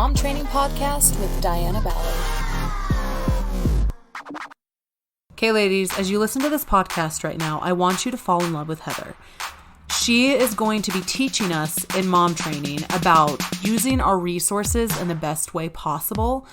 Mom Training Podcast with Diana Ballard. Okay, ladies, as you listen to this podcast right now, I want you to fall in love with Heather. She is going to be teaching us in mom training about using our resources in the best way possible.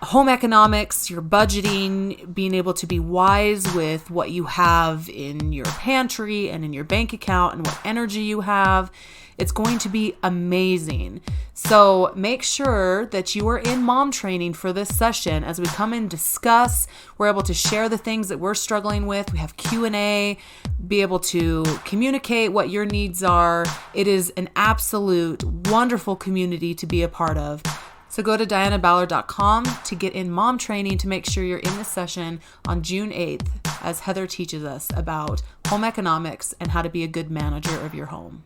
Home economics, your budgeting, being able to be wise with what you have in your pantry and in your bank account and what energy you have. It's going to be amazing. So make sure that you are in mom training for this session as we come and discuss. We're able to share the things that we're struggling with. We have Q&A, be able to communicate what your needs are. It is an absolute wonderful community to be a part of. So go to dianaballard.com to get in mom training to make sure you're in this session on June 8th as Heather teaches us about home economics and how to be a good manager of your home.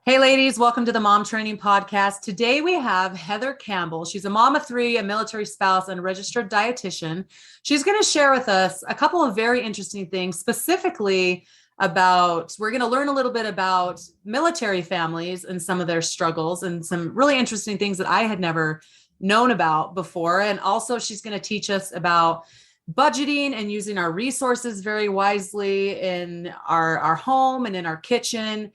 Hey ladies, welcome to the Mom Training Podcast. Today we have Heather Campbell. She's a mom of three, a military spouse, and a registered dietitian. She's going to share with us a couple of very interesting things, specifically about, we're going to learn a little bit about military families and some of their struggles and some really interesting things that I had never known about before. And also she's going to teach us about budgeting and using our resources very wisely in our home and in our kitchen,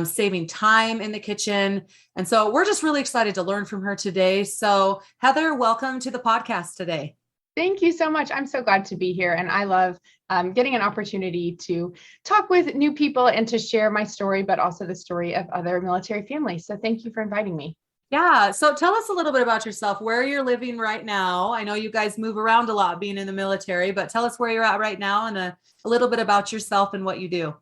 saving time in the kitchen. And so we're just really excited to learn from her today. So Heather, welcome to the podcast today. Thank you so much. I'm so glad to be here. And I love getting an opportunity to talk with new people and to share my story, but also the story of other military families. So thank you for inviting me. Yeah. So tell us a little bit about yourself, where you're living right now. I know you guys move around a lot being in the military, but tell us where you're at right now and a little bit about yourself and what you do.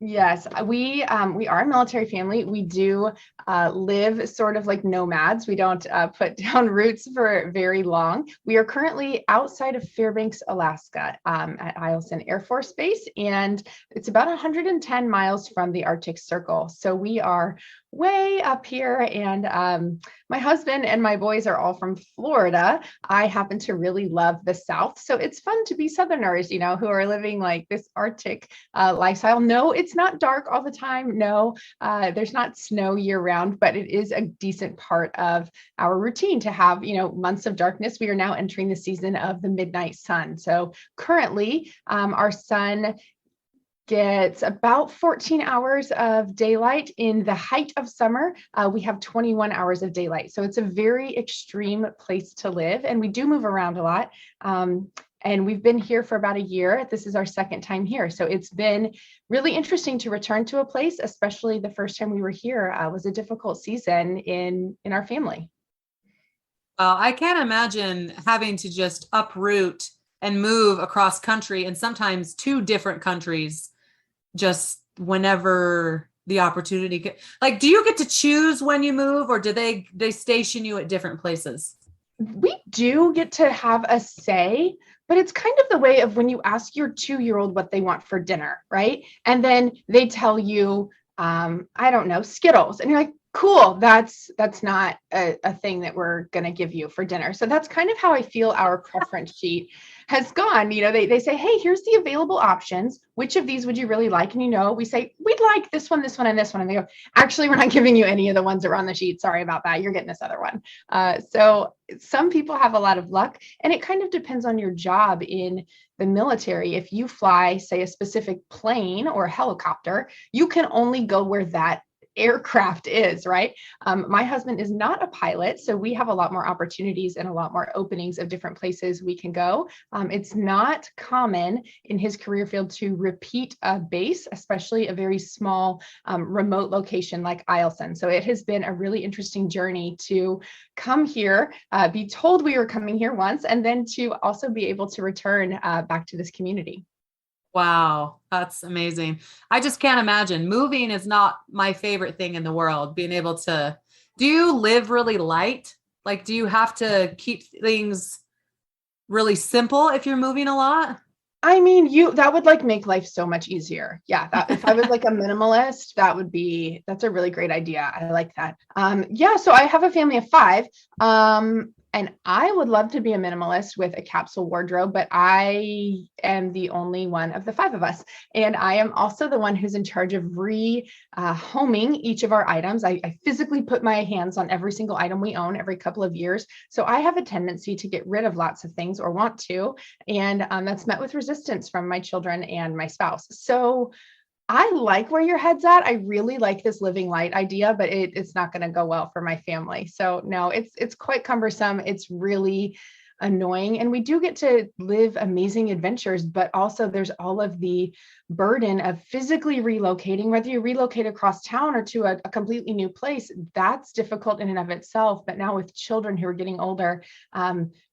Yes, we are a military family. We do live sort of like nomads. We don't put down roots for very long. We are currently outside of Fairbanks, Alaska, at Eielson Air Force Base, and it's about 110 miles from the Arctic Circle. So we are way up here, and my husband and my boys are all from Florida. I happen to really love the South, so it's fun to be Southerners, who are living like this Arctic lifestyle. No, it's not dark all the time. No, there's not snow year round, but it is a decent part of our routine to have, months of darkness. We are now entering the season of the midnight sun. So currently, our sun gets about 14 hours of daylight. In the height of summer, we have 21 hours of daylight. So it's a very extreme place to live. And we do move around a lot. And we've been here for about a year. This is our second time here. So it's been really interesting to return to a place, especially the first time we were here was a difficult season in our family. I can't imagine having to just uproot and move across country and sometimes two different countries just whenever the opportunity. Like, do you get to choose when you move, or do they station you at different places? We do get to have a say, but it's kind of the way of when you ask your 2-year-old what they want for dinner, right? And then they tell you, I don't know, Skittles. And you're like, cool, that's not a thing that we're going to give you for dinner. So that's kind of how I feel our preference sheet has gone. They say, hey, here's the available options. Which of these would you really like? And we say, we'd like this one, this one, and this one. And they go, actually, we're not giving you any of the ones that are on the sheet. Sorry about that. You're getting this other one. So some people have a lot of luck, and it kind of depends on your job in the military. If you fly, say, a specific plane or a helicopter, you can only go where that aircraft is, right? My husband is not a pilot, so we have a lot more opportunities and a lot more openings of different places we can go. It's not common in his career field to repeat a base, especially a very small remote location like Eielson. So it has been a really interesting journey to come here, be told we were coming here once, and then to also be able to return back to this community. Wow, that's amazing. I just can't imagine. Moving is not my favorite thing in the world. Being able to, do you live really light? Like, do you have to keep things really simple if you're moving a lot? I mean, that would like make life so much easier. Yeah. If I was like a minimalist, that's a really great idea. I like that. So I have a family of 5. And I would love to be a minimalist with a capsule wardrobe, but I am the only one of the five of us. And I am also the one who's in charge of homing each of our items. I physically put my hands on every single item we own every couple of years. So I have a tendency to get rid of lots of things, or want to. And that's met with resistance from my children and my spouse. So I like where your head's at. I really like this living light idea, but it's not going to go well for my family. So no, it's quite cumbersome. It's really annoying. And we do get to live amazing adventures, but also there's all of the burden of physically relocating, whether you relocate across town or to a completely new place. That's difficult in and of itself. But now with children who are getting older,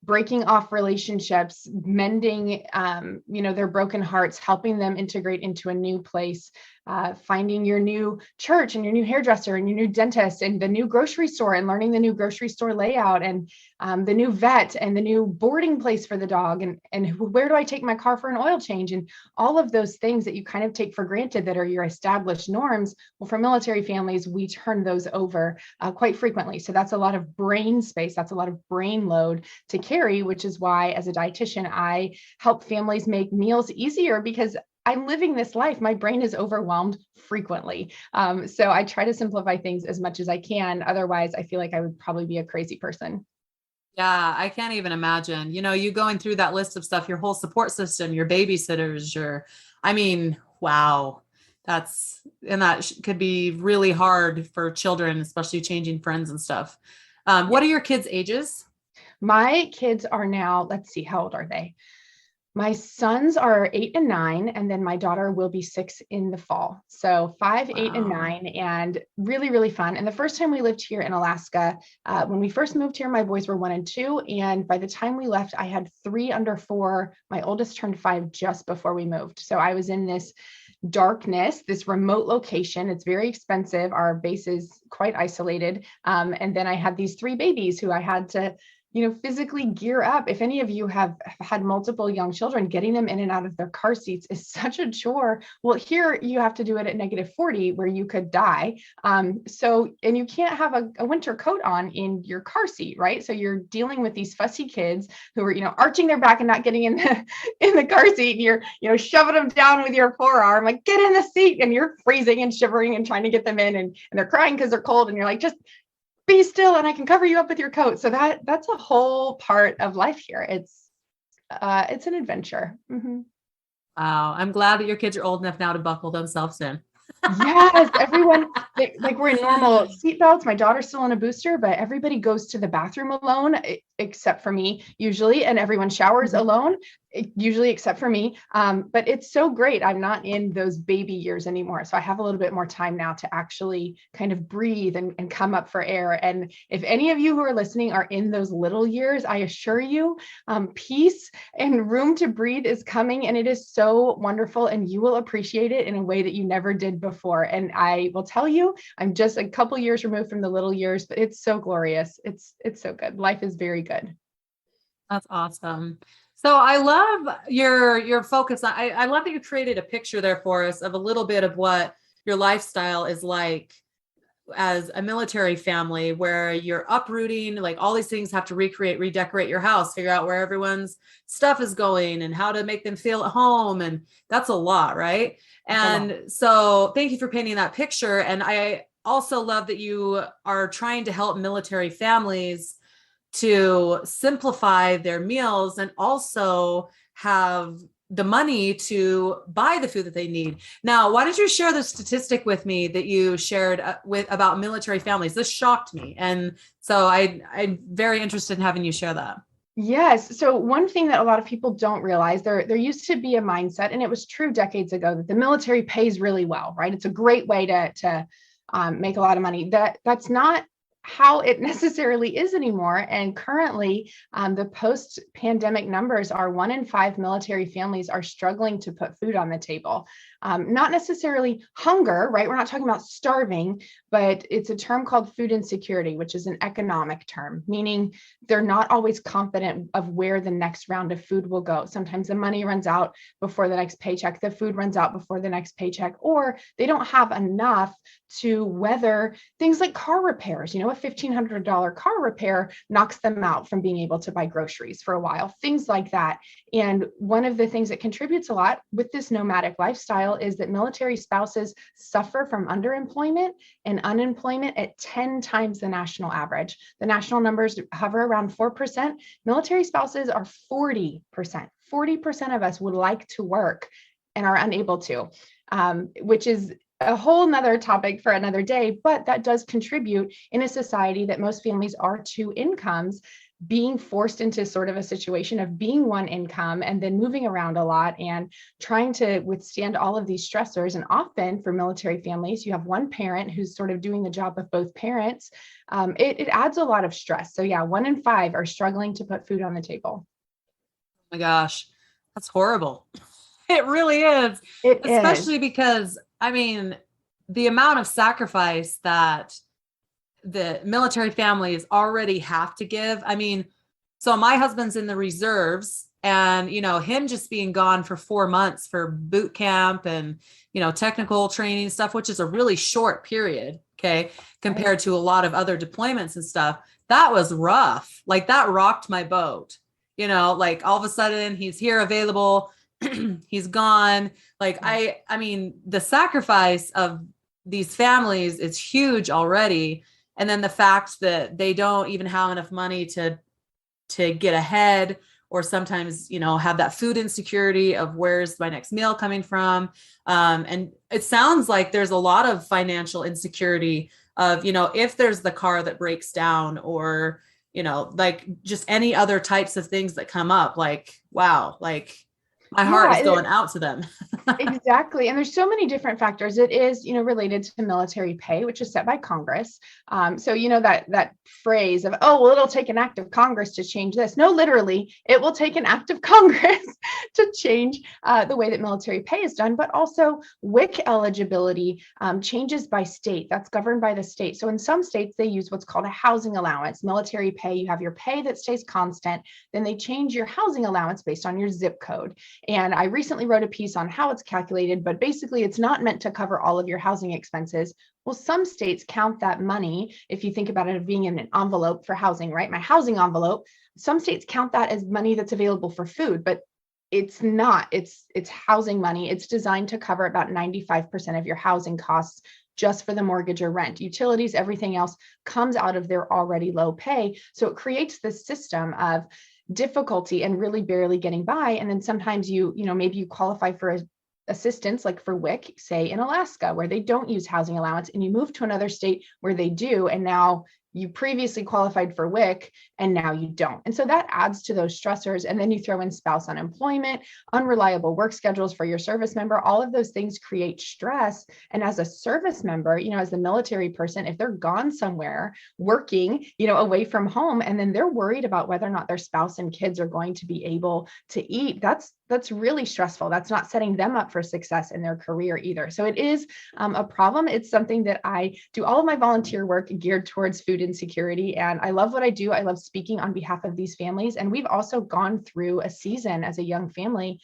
breaking off relationships, mending, their broken hearts, helping them integrate into a new place, finding your new church and your new hairdresser and your new dentist and the new grocery store, and learning the new grocery store layout, and the new vet and the new boarding place for the dog, and where do I take my car for an oil change, and all of those things that you kind of take for granted that are your established norms. Well, for military families, we turn those over quite frequently. So that's a lot of brain space. That's a lot of brain load to carry, which is why as a dietitian, I help families make meals easier, because I'm living this life. My brain is overwhelmed frequently. So I try to simplify things as much as I can. Otherwise, I feel like I would probably be a crazy person. Yeah, I can't even imagine, you going through that list of stuff, your whole support system, your babysitters, wow. That could be really hard for children, especially changing friends and stuff. What are your kids' ages? My kids are now, let's see, how old are they? My sons are 8 and 9, and then my daughter will be 6 in the fall. So 5, 8, and Wow. 9, and really, really fun. And the first time we lived here in Alaska, when we first moved here, my boys were 1 and 2. And by the time we left, I had 3 under 4. My oldest turned 5 just before we moved. So I was in this darkness, this remote location. It's very expensive. Our base is quite isolated. And then I had these 3 babies who I had to physically gear up. If any of you have had multiple young children, getting them in and out of their car seats is such a chore. Well, here you have to do it at -40 where you could die. And you can't have a winter coat on in your car seat, right? So you're dealing with these fussy kids who are, arching their back and not getting in the car seat. And you're, shoving them down with your forearm, like, get in the seat, and you're freezing and shivering and trying to get them in, and they're crying because they're cold. And you're like, just be still and I can cover you up with your coat. So that's a whole part of life here. It's an adventure. Mm-hmm. Wow. I'm glad that your kids are old enough now to buckle themselves in. Yes, everyone, like we're in normal seatbelts. My daughter's still in a booster, but everybody goes to the bathroom alone, except for me, usually, and everyone showers alone, usually, except for me. But it's so great. I'm not in those baby years anymore. So I have a little bit more time now to actually kind of breathe and come up for air. And if any of you who are listening are in those little years, I assure you, peace and room to breathe is coming, and it is so wonderful, and you will appreciate it in a way that you never did before. And I will tell you, I'm just a couple years removed from the little years, but it's so glorious. It's so good. Life is very good. That's awesome. So I love your focus. I love that you created a picture there for us of a little bit of what your lifestyle is like as a military family, where you're uprooting, like all these things, have to recreate, redecorate your house, figure out where everyone's stuff is going and how to make them feel at home. And that's a lot, right? And so thank you for painting that picture. And I also love that you are trying to help military families to simplify their meals and also have the money to buy the food that they need. Now, why don't you share the statistic with me that you shared about military families? This shocked me. And so I'm very interested in having you share that. Yes. So one thing that a lot of people don't realize, there used to be a mindset, and it was true decades ago, that the military pays really well, right? It's a great way to make a lot of money. That's not how it necessarily is anymore. And currently, the post-pandemic numbers are 1 in 5 military families are struggling to put food on the table. Not necessarily hunger, right? We're not talking about starving, but it's a term called food insecurity, which is an economic term, meaning they're not always confident of where the next round of food will go. Sometimes the money runs out before the next paycheck, the food runs out before the next paycheck, or they don't have enough to weather things like car repairs. A $1,500 car repair knocks them out from being able to buy groceries for a while, things like that. And one of the things that contributes a lot with this nomadic lifestyle is that military spouses suffer from underemployment and unemployment at 10 times the national average. The national numbers hover around 4%. Military spouses are 40%. 40% of us would like to work and are unable to, which is a whole nother topic for another day, but that does contribute in a society that most families are two incomes, being forced into sort of a situation of being one income and then moving around a lot and trying to withstand all of these stressors. And often for military families, you have one parent who's sort of doing the job of both parents. It adds a lot of stress. So yeah, 1 in 5 are struggling to put food on the table. Oh my gosh, that's horrible. It really is. Especially because, I mean, the amount of sacrifice that the military families already have to give. I mean, so my husband's in the reserves, and, him just being gone for 4 months for boot camp and, technical training stuff, which is a really short period. Okay. Compared to a lot of other deployments and stuff, that was rough. Like, that rocked my boat, like all of a sudden he's here available. He's gone. Like, I mean, the sacrifice of these families is huge already. And then the fact that they don't even have enough money to get ahead, or sometimes, have that food insecurity of where's my next meal coming from. And it sounds like there's a lot of financial insecurity of, if there's the car that breaks down, or, like just any other types of things that come up, like, wow, like, my heart is going out to them. Exactly. And there's so many different factors. It is, related to military pay, which is set by Congress. So, that phrase of, oh, well, it'll take an act of Congress to change this. No, literally, it will take an act of Congress to change the way that military pay is done. But also WIC eligibility changes by state. That's governed by the state. So in some states, they use what's called a housing allowance. Military pay, you have your pay that stays constant. Then they change your housing allowance based on your zip code. And I recently wrote a piece on how it's calculated, but basically it's not meant to cover all of your housing expenses. Well, some states count that money, if you think about it, as being in an envelope for housing, right? My housing envelope, some states count that as money that's available for food, but it's not. It's housing money. It's designed to cover about 95% of your housing costs just for the mortgage or rent. Utilities, everything else comes out of their already low pay. So it creates this system of difficulty and really barely getting by. And then sometimes maybe you qualify for assistance, like for WIC, say in Alaska, where they don't use housing allowance, and you move to another state where they do. And now you previously qualified for WIC and now you don't. And so that adds to those stressors. And then you throw in spouse unemployment, unreliable work schedules for your service member. All of those things create stress. And as a service member, as the military person, if they're gone somewhere working, away from home, and then they're worried about whether or not their spouse and kids are going to be able to eat, that's really stressful. That's not setting them up for success in their career either. So it is a problem. It's something that I do all of my volunteer work geared towards food insecurity. And I love what I do. I love speaking on behalf of these families. And we've also gone through a season as a young family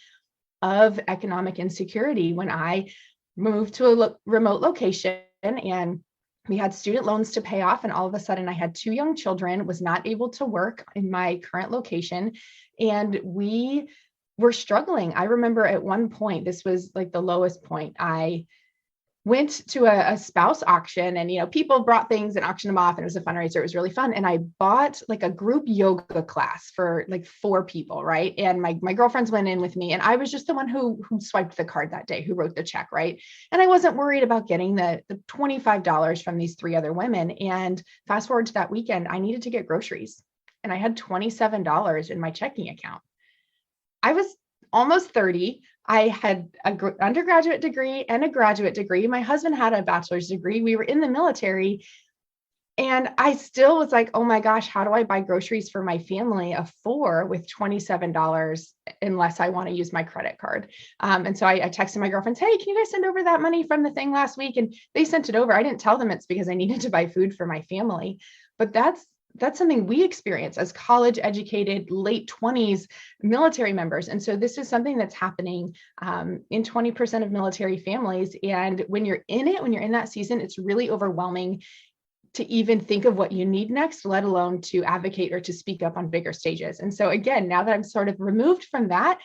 of economic insecurity when I moved to a remote location, and we had student loans to pay off. And all of a sudden I had 2 young children, was not able to work in my current location. And we were struggling. I remember at one point, this was like the lowest point, I went to a spouse auction, and people brought things and auctioned them off, and it was a fundraiser. It was really fun. And I bought like a group yoga class for like 4 people, right? And my girlfriends went in with me, and I was just the one who swiped the card that day, who wrote the check, right? And I wasn't worried about getting the $25 from these 3 other women. And fast forward to that weekend, I needed to get groceries, and I had $27 in my checking account. I was almost 30. I had an undergraduate degree and a graduate degree. My husband had a bachelor's degree. We were in the military. And I still was like, oh my gosh, how do I buy groceries for my family of 4 with $27 unless I want to use my credit card? And so I texted my girlfriends, hey, can you guys send over that money from the thing last week? And they sent it over. I didn't tell them it's because I needed to buy food for my family. But that's that's something we experience as college educated, late 20s military members. And so this is something that's happening in 20% of military families. And when you're in it, when you're in that season, it's really overwhelming to even think of what you need next, let alone to advocate or to speak up on bigger stages. And so again, now that I'm sort of removed from that,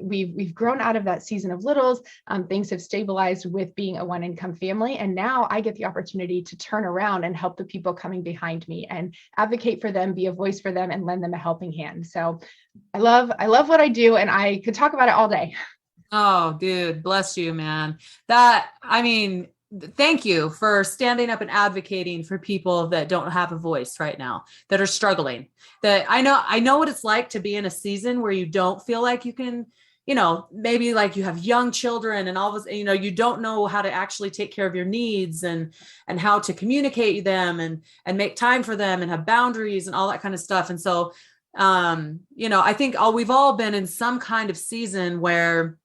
we've grown out of that season of littles. Things have stabilized with being a one income family. And now I get the opportunity to turn around and help the people coming behind me and advocate for them, be a voice for them, and lend them a helping hand. So I love what I do, and I could talk about it all day. Oh, dude, bless you, man. Thank you for standing up and advocating for people that don't have a voice right now, that are struggling. That I know what it's like to be in a season where you don't feel like you can, maybe like you have young children and all this, you don't know how to actually take care of your needs and how to communicate them and make time for them and have boundaries and all that kind of stuff. And so, I think we've all been in some kind of season where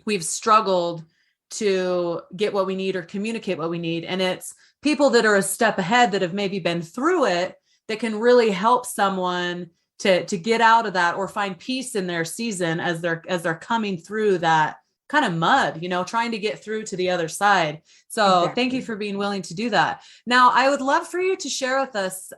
we've struggled to get what we need or communicate what we need. And it's people that are a step ahead that have maybe been through it that can really help someone to get out of that or find peace in their season as they're coming through that kind of mud, trying to get through to the other side. So Exactly. Thank you for being willing to do that. Now, I would love for you to share with us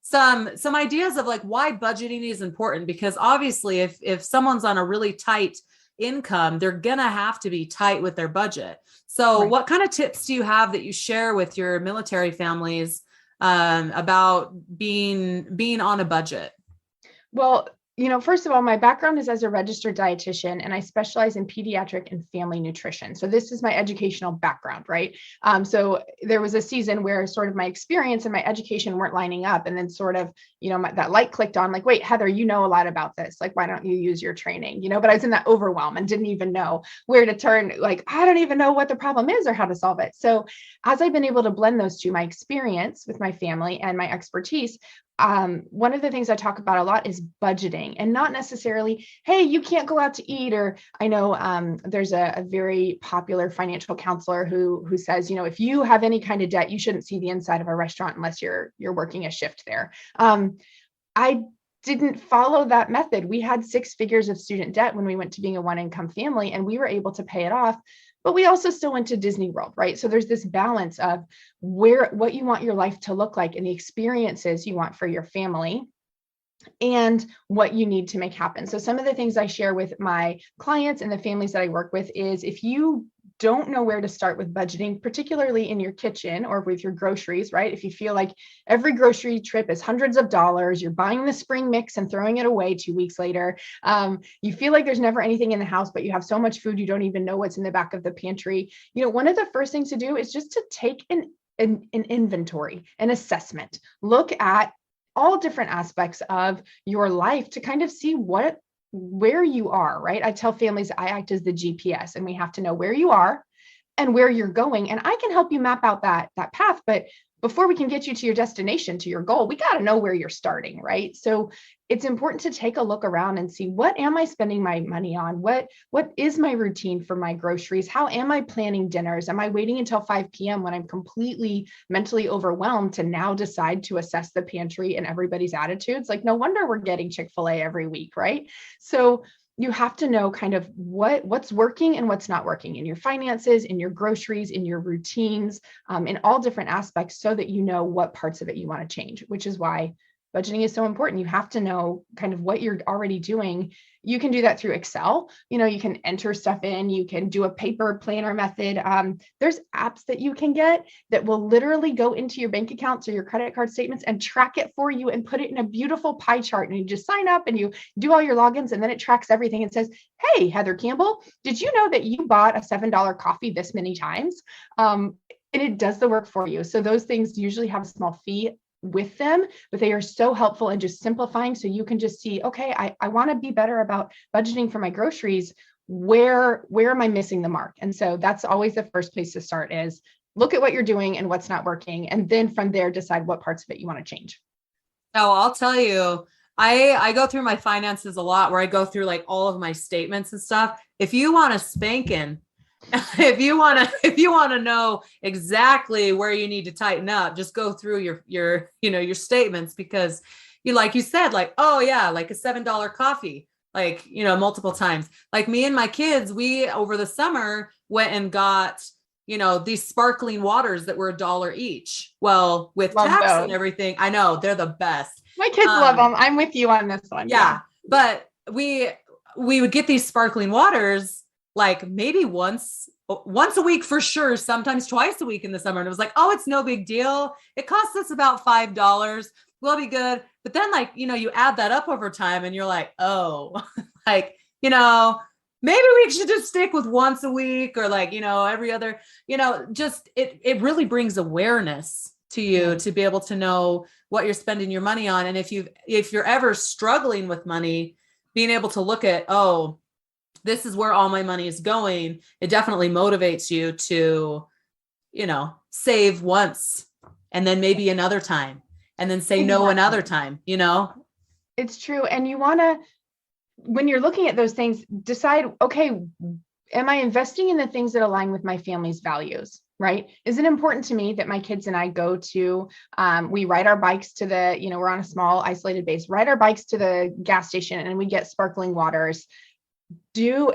some ideas of like why budgeting is important, because obviously if someone's on a really tight income, they're gonna have to be tight with their budget. So Right. what kind of tips do you have that you share with your military families about being on a budget? Well, first of all, my background is as a registered dietitian, and I specialize in pediatric and family nutrition. So this is my educational background, right? So there was a season where sort of my experience and my education weren't lining up, and then sort of, that light clicked on, like, wait, Heather, you know a lot about this. Like, why don't you use your training? But I was in that overwhelm and didn't even know where to turn. Like, I don't even know what the problem is or how to solve it. So as I've been able to blend those two, my experience with my family and my expertise, one of the things I talk about a lot is budgeting, and not necessarily, hey, you can't go out to eat. Or I know there's a very popular financial counselor who says, if you have any kind of debt, you shouldn't see the inside of a restaurant unless you're working a shift there. I didn't follow that method. We had 6 figures of student debt when we went to being a one income family, and we were able to pay it off. But we also still went to Disney World, right? So there's this balance of what you want your life to look like and the experiences you want for your family and what you need to make happen. So some of the things I share with my clients and the families that I work with is, if you don't know where to start with budgeting, particularly in your kitchen or with your groceries, right? If you feel like every grocery trip is hundreds of dollars, you're buying the spring mix and throwing it away 2 weeks later, you feel like there's never anything in the house, but you have so much food, you don't even know what's in the back of the pantry. One of the first things to do is just to take an inventory, an assessment, look at all different aspects of your life to kind of see where you are, right? I tell families I act as the GPS, and we have to know where you are and where you're going. And I can help you map out that path. But before we can get you to your destination, to your goal, we got to know where you're starting, right? So it's important to take a look around and see, what am I spending my money on? What is my routine for my groceries? How am I planning dinners? Am I waiting until 5 p.m. when I'm completely mentally overwhelmed to now decide to assess the pantry and everybody's attitudes? Like, no wonder we're getting Chick-fil-A every week, right? So you have to know kind of what's working and what's not working in your finances, in your groceries, in your routines, in all different aspects, so that you know what parts of it you want to change, which is why budgeting is so important. You have to know kind of what you're already doing. You can do that through Excel. You can enter stuff in, you can do a paper planner method. There's apps that you can get that will literally go into your bank accounts or your credit card statements and track it for you and put it in a beautiful pie chart. And you just sign up and you do all your logins, and then it tracks everything and says, hey, Heather Campbell, did you know that you bought a $7 coffee this many times? And it does the work for you. So those things usually have a small fee with them, but they are so helpful and just simplifying. So you can just see, okay, I want to be better about budgeting for my groceries. Where am I missing the mark? And so that's always the first place to start, is look at what you're doing and what's not working. And then from there, decide what parts of it you want to change. Oh, I'll tell you, I go through my finances a lot, where I go through like all of my statements and stuff. If you want a spanking, if you want to know exactly where you need to tighten up, just go through your statements, because like you said, like, oh yeah, like a $7 coffee, like, multiple times. Like me and my kids, we over the summer went and got, these sparkling waters that were $1 each. Well, with Love tax those. and everything, I know they're the best. My kids love them. I'm with you on this one. Yeah. But we would get these sparkling waters like maybe once a week for sure, sometimes twice a week in the summer. And it was like, oh, it's no big deal. It costs us about $5. We'll be good. But then, like, you add that up over time and you're like, oh, like, maybe we should just stick with once a week, or like, every other, just it really brings awareness to you to be able to know what you're spending your money on. And if you're ever struggling with money, being able to look at, oh, this is where all my money is going, it definitely motivates you to, save once and then maybe another time, and then say no another time, It's true. And you want to, when you're looking at those things, decide, okay, am I investing in the things that align with my family's values? Right? Is it important to me that my kids and I go to, we ride our bikes to the, we're on a small isolated base, ride our bikes to the gas station and we get sparkling waters.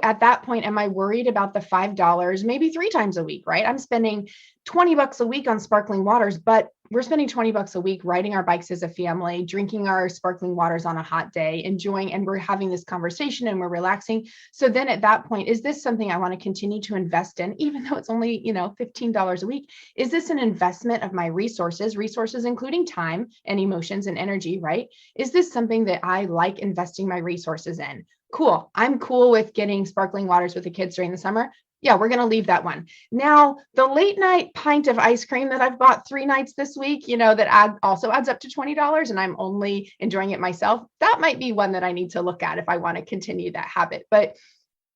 At that point, am I worried about the $5, maybe 3 times a week, right? I'm spending $20 a week on sparkling waters, but we're spending $20 a week riding our bikes as a family, drinking our sparkling waters on a hot day, enjoying, and we're having this conversation and we're relaxing. So then at that point, is this something I want to continue to invest in, even though it's only, $15 a week? Is this an investment of my resources including time and emotions and energy, right? Is this something that I like investing my resources in? Cool. I'm cool with getting sparkling waters with the kids during the summer. Yeah, we're going to leave that one. Now, the late night pint of ice cream that I've bought 3 nights this week, that also adds up to $20, and I'm only enjoying it myself. That might be one that I need to look at if I want to continue that habit. But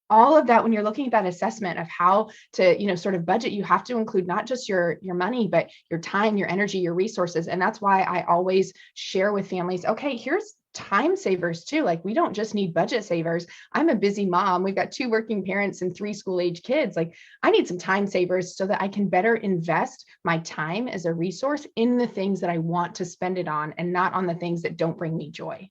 all of that, when you're looking at that assessment of how to, sort of budget, you have to include not just your money, but your time, your energy, your resources. And that's why I always share with families, okay, here's time savers too. Like, we don't just need budget savers. I'm a busy mom. We've got 2 working parents and 3 school age kids. Like, I need some time savers so that I can better invest my time as a resource in the things that I want to spend it on, and not on the things that don't bring me joy.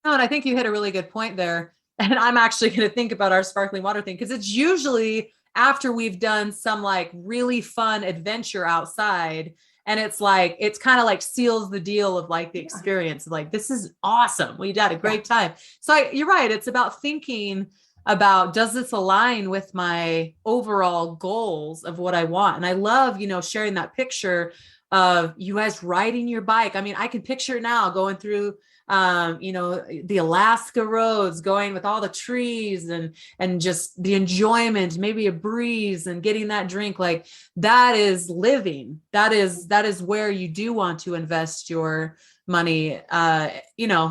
No, and I think you hit a really good point there. And I'm actually going to think about our sparkling water thing, because it's usually after we've done some like really fun adventure outside. And it's kind of like seals the deal of like the experience. Like, this is awesome. We had a great time. So you're right. It's about thinking about, does this align with my overall goals of what I want? And I love, sharing that picture of you guys riding your bike. I mean, I can picture it now, going through the Alaska roads, going with all the trees and just the enjoyment, maybe a breeze and getting that drink. Like, that is living. That is where you do want to invest your money, and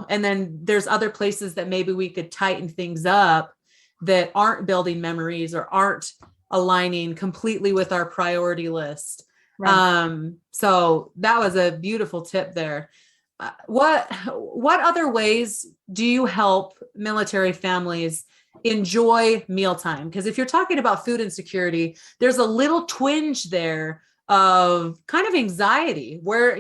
then there's other places that maybe we could tighten things up that aren't building memories or aren't aligning completely with our priority list. Right. So that was a beautiful tip there. What other ways do you help military families enjoy mealtime? Because if you're talking about food insecurity, there's a little twinge there of kind of anxiety. Where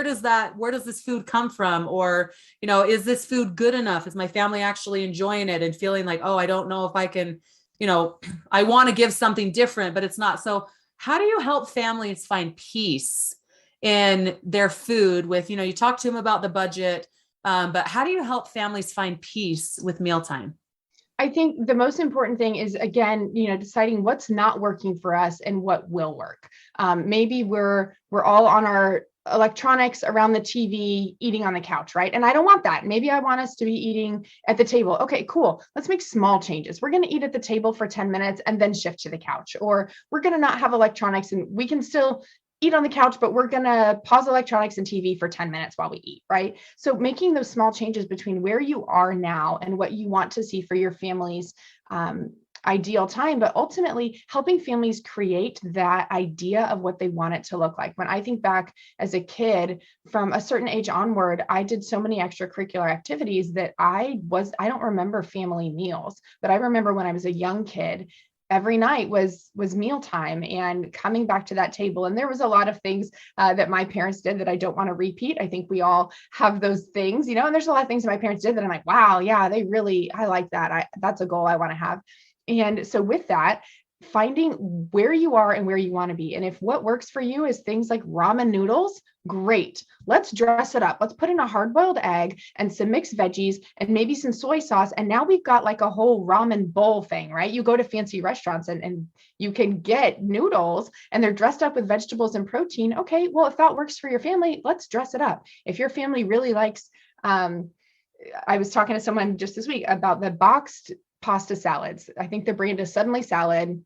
does this food come from? Or, is this food good enough? Is my family actually enjoying it and feeling like, oh, I don't know if I can, I want to give something different, but it's not. So how do you help families find peace in their food with, you talk to them about the budget, but how do you help families find peace with mealtime? I think the most important thing is, again, deciding what's not working for us and what will work. Maybe we're all on our electronics around the TV, eating on the couch, right? And I don't want that. Maybe I want us to be eating at the table. Okay, cool. Let's make small changes. We're going to eat at the table for 10 minutes and then shift to the couch. Or we're going to not have electronics and we can still eat on the couch, but we're going to pause electronics and TV for 10 minutes while we eat, right? So making those small changes between where you are now and what you want to see for your family's ideal time, but ultimately helping families create that idea of what they want it to look like. When I think back as a kid, from a certain age onward, I did so many extracurricular activities that I don't remember family meals, but I remember when I was a young kid, every night was mealtime and coming back to that table. And there was a lot of things that my parents did that I don't want to repeat. I think we all have those things, and there's a lot of things that my parents did that I'm like, wow, yeah, I like that. That's a goal I want to have. And so with that, finding where you are and where you want to be. And if what works for you is things like ramen noodles, great. Let's dress it up. Let's put in a hard-boiled egg and some mixed veggies and maybe some soy sauce. And now we've got like a whole ramen bowl thing, right? You go to fancy restaurants and you can get noodles and they're dressed up with vegetables and protein. Okay, well, if that works for your family, let's dress it up. If your family really likes, I was talking to someone just this week about the boxed pasta salads. I think the brand is Suddenly Salad.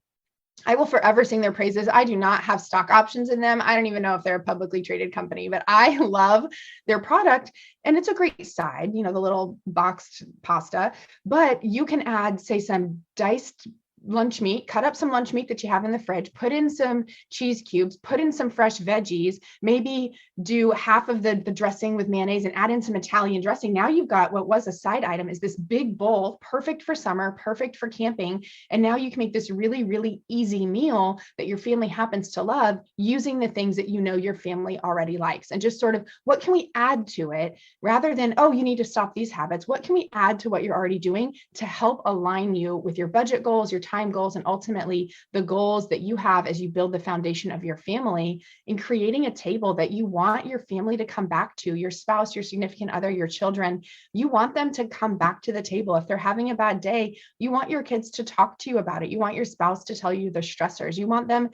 I will forever sing their praises. I do not have stock options in them. I don't even know if they're a publicly traded company, but I love their product. And it's a great side, the little boxed pasta, but you can add, say, some diced lunch meat, cut up some lunch meat that you have in the fridge, put in some cheese cubes, put in some fresh veggies, maybe do half of the dressing with mayonnaise and add in some Italian dressing. Now you've got what was a side item is this big bowl, perfect for summer, perfect for camping. And now you can make this really, really easy meal that your family happens to love using the things that your family already likes. And just sort of, what can we add to it rather than, oh, you need to stop these habits? What can we add to what you're already doing to help align you with your budget goals, your time goals, and ultimately the goals that you have as you build the foundation of your family, in creating a table that you want your family to come back to, your spouse, your significant other, your children. You want them to come back to the table. If they're having a bad day, you want your kids to talk to you about it. You want your spouse to tell you the stressors. You want them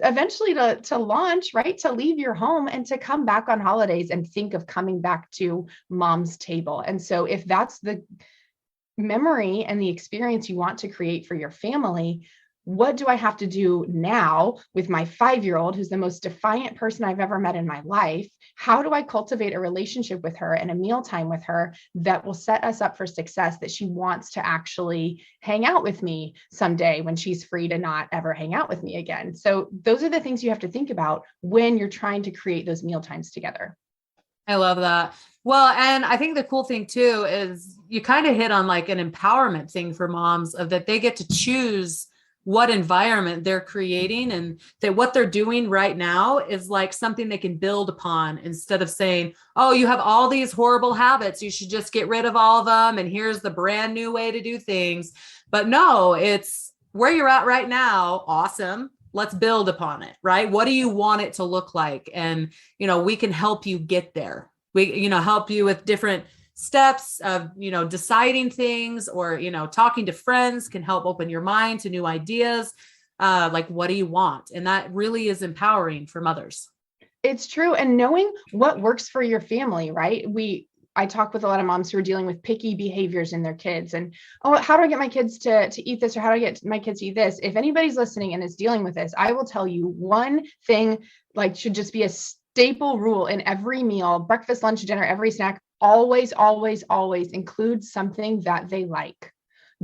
eventually to launch, right? To leave your home and to come back on holidays and think of coming back to mom's table. And so if that's the memory and the experience you want to create for your family, what do I have to do now with my 5-year-old, who's the most defiant person I've ever met in my life? How do I cultivate a relationship with her and a mealtime with her that will set us up for success, that she wants to actually hang out with me someday when she's free to not ever hang out with me again? So those are the things you have to think about when you're trying to create those mealtimes together. I love that. Well, and I think the cool thing too is you kind of hit on like an empowerment thing for moms, of that they get to choose what environment they're creating, and that what they're doing right now is like something they can build upon, instead of saying, oh, you have all these horrible habits, you should just get rid of all of them, and here's the brand new way to do things. But no, it's where you're at right now. Awesome. Let's build upon it, right? What do you want it to look like? And, we can help you get there. We, help you with different steps of, deciding things, or, talking to friends can help open your mind to new ideas. Like, what do you want? And that really is empowering for mothers. It's true. And knowing what works for your family, right? I talk with a lot of moms who are dealing with picky behaviors in their kids, and, oh, how do I get my kids to eat this? Or how do I get my kids to eat this? If anybody's listening and is dealing with this, I will tell you one thing, like, should just be a staple rule in every meal, breakfast, lunch, dinner, every snack. Always, always, always include something that they like.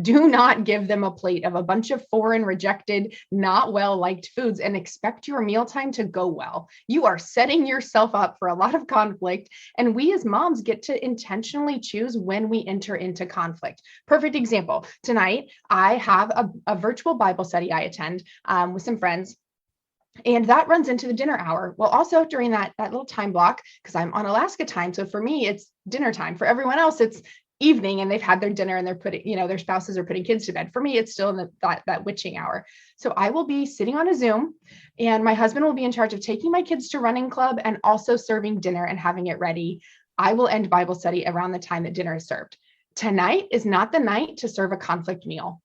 Do not give them a plate of a bunch of foreign, rejected, not well-liked foods and expect your mealtime to go well. You are setting yourself up for a lot of conflict. And we as moms get to intentionally choose when we enter into conflict. Perfect example. Tonight, I have a virtual Bible study I attend with some friends. And that runs into the dinner hour. Well, also during that little time block, because I'm on Alaska time. So for me, it's dinner time. For everyone else, it's evening and they've had their dinner and they're putting, their spouses are putting kids to bed. For me, it's still in that witching hour. So I will be sitting on a Zoom, and my husband will be in charge of taking my kids to running club and also serving dinner and having it ready. I will end Bible study around the time that dinner is served. Tonight is not the night to serve a conflict meal.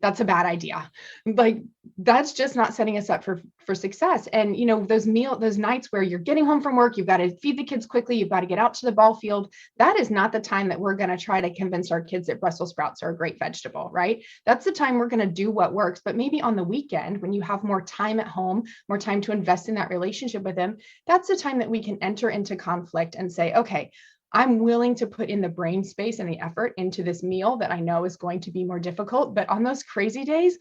That's a bad idea. Like, that's just not setting us up for success. And, those nights where you're getting home from work, you've got to feed the kids quickly, you've got to get out to the ball field. That is not the time that we're going to try to convince our kids that Brussels sprouts are a great vegetable, right? That's the time we're going to do what works. But maybe on the weekend, when you have more time at home, more time to invest in that relationship with them, that's the time that we can enter into conflict and say, okay, I'm willing to put in the brain space and the effort into this meal that I know is going to be more difficult. But on those crazy days,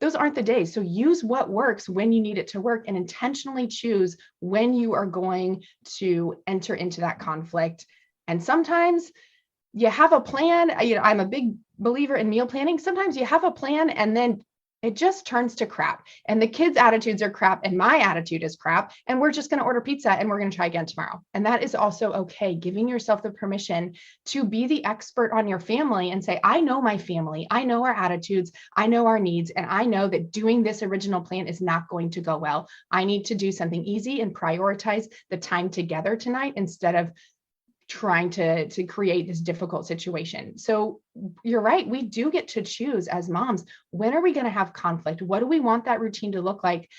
those aren't the days. So use what works when you need it to work, and intentionally choose when you are going to enter into that conflict. And sometimes you have a plan. I'm a big believer in meal planning. Sometimes you have a plan and then it just turns to crap. And the kids' attitudes are crap and my attitude is crap. And we're just going to order pizza and we're going to try again tomorrow. And that is also okay. Giving yourself the permission to be the expert on your family and say, I know my family. I know our attitudes. I know our needs. And I know that doing this original plan is not going to go well. I need to do something easy and prioritize the time together tonight instead of trying to create this difficult situation. So you're right. We do get to choose as moms. When are we going to have conflict? What do we want that routine to look like?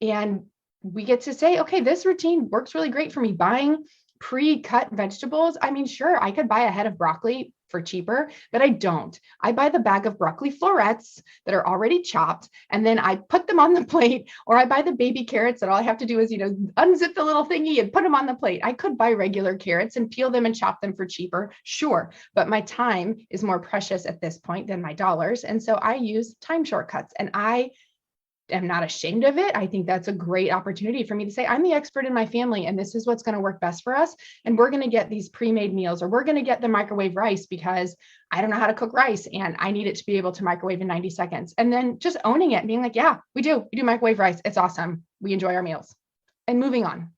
And we get to say, okay, this routine works really great for me. Buying pre-cut vegetables. I mean, sure, I could buy a head of broccoli for cheaper, but I don't. I buy the bag of broccoli florets that are already chopped, and then I put them on the plate, or I buy the baby carrots that all I have to do is, unzip the little thingy and put them on the plate. I could buy regular carrots and peel them and chop them for cheaper, sure, but my time is more precious at this point than my dollars. And so I use time shortcuts, and I am not ashamed of it. I think that's a great opportunity for me to say, I'm the expert in my family, and this is what's going to work best for us. And we're going to get these pre-made meals, or we're going to get the microwave rice because I don't know how to cook rice and I need it to be able to microwave in 90 seconds. And then just owning it and being like, yeah, we do microwave rice. It's awesome. We enjoy our meals, and moving on.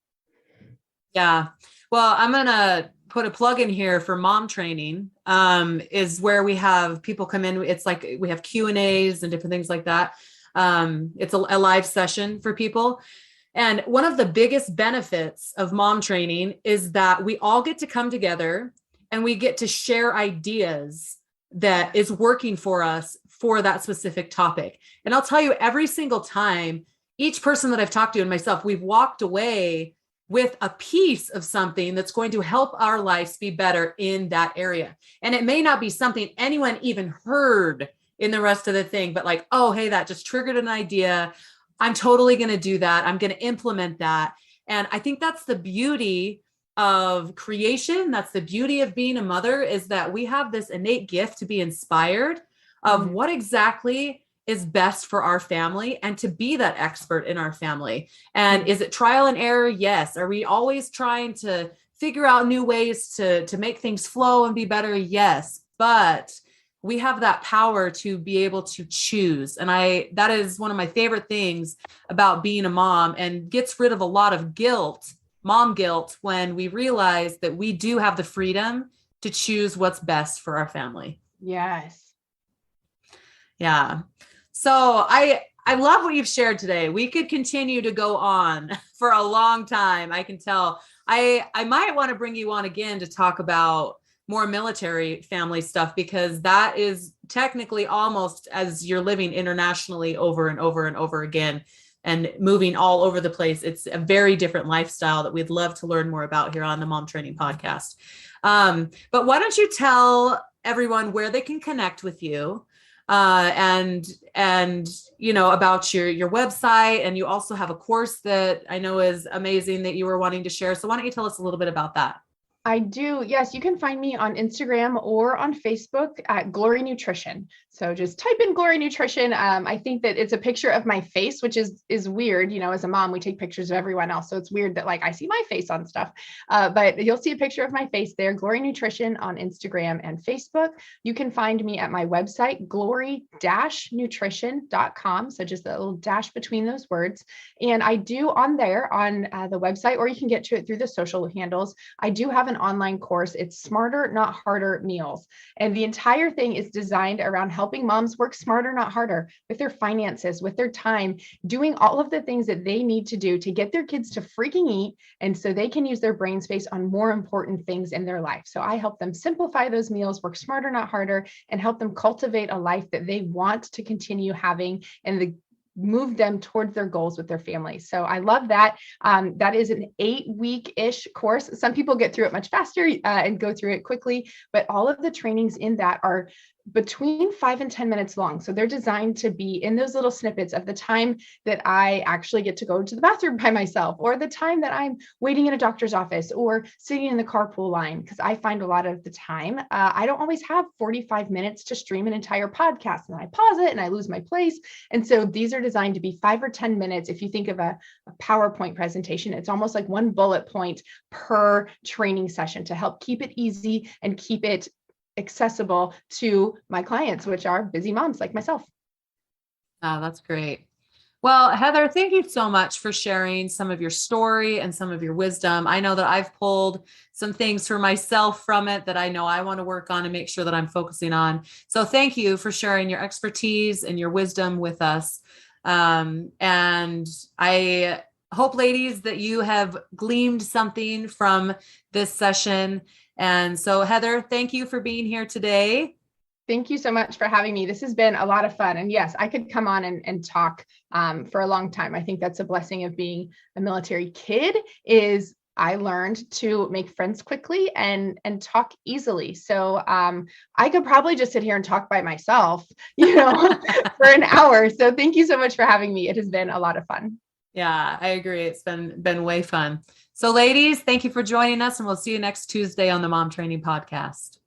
Yeah. Well, I'm going to put a plug in here for mom training, is where we have people come in. It's like we have Q&As and different things like that. It's a live session for people. And one of the biggest benefits of mom training is that we all get to come together and we get to share ideas that is working for us for that specific topic. And I'll tell you, every single time, each person that I've talked to and myself, we've walked away with a piece of something that's going to help our lives be better in that area. And it may not be something anyone even heard in the rest of the thing, but like, oh, hey, that just triggered an idea. I'm totally going to do that. I'm going to implement that. And I think that's the beauty of creation. That's the beauty of being a mother, is that we have this innate gift to be inspired of what exactly is best for our family and to be that expert in our family. And is it trial and error? Yes. Are we always trying to figure out new ways to make things flow and be better? Yes. But we have that power to be able to choose. And that is one of my favorite things about being a mom, and gets rid of a lot of guilt, mom guilt, when we realize that we do have the freedom to choose what's best for our family. Yes. Yeah. So I love what you've shared today. We could continue to go on for a long time. I can tell. I might want to bring you on again to talk about more military family stuff, because that is technically almost as you're living internationally over and over and over again and moving all over the place. It's a very different lifestyle that we'd love to learn more about here on the Mom Training Podcast. But why don't you tell everyone where they can connect with you, and about your website. And you also have a course that I know is amazing that you were wanting to share. So why don't you tell us a little bit about that? I do. Yes, you can find me on Instagram or on Facebook at Glory Nutrition. So just type in Glory Nutrition. I think that it's a picture of my face, which is weird. As a mom, we take pictures of everyone else. So it's weird that I see my face on stuff. But you'll see a picture of my face there, Glory Nutrition on Instagram and Facebook. You can find me at my website, glory-nutrition.com. So just a little dash between those words. And I do on there on the website, or you can get to it through the social handles. I do have an online course. It's Smarter, Not Harder Meals. And the entire thing is designed around helping moms work smarter, not harder, with their finances, with their time, doing all of the things that they need to do to get their kids to freaking eat. And so they can use their brain space on more important things in their life. So I help them simplify those meals, work smarter, not harder, and help them cultivate a life that they want to continue having, and move them towards their goals with their families. So I love that. That is an 8-week-ish course. Some people get through it much faster and go through it quickly, but all of the trainings in that are between 5 and 10 minutes long. So they're designed to be in those little snippets of the time that I actually get to go to the bathroom by myself, or the time that I'm waiting in a doctor's office or sitting in the carpool line. Because I find a lot of the time, I don't always have 45 minutes to stream an entire podcast, and I pause it and I lose my place. And so these are designed to be 5 or 10 minutes. If you think of a PowerPoint presentation, it's almost like one bullet point per training session to help keep it easy and keep it accessible to my clients, which are busy moms like myself. Oh, that's great. Well, Heather, thank you so much for sharing some of your story and some of your wisdom. I know that I've pulled some things for myself from it that I know I want to work on and make sure that I'm focusing on. So thank you for sharing your expertise and your wisdom with us. And I hope, ladies, that you have gleaned something from this session. And so, Heather, thank you for being here today. Thank you so much for having me. This has been a lot of fun. And yes, I could come on and talk for a long time. I think that's a blessing of being a military kid is I learned to make friends quickly and talk easily. So I could probably just sit here and talk by myself, for an hour. So thank you so much for having me. It has been a lot of fun. Yeah, I agree. It's been way fun. So ladies, thank you for joining us, and we'll see you next Tuesday on the Mom Training Podcast.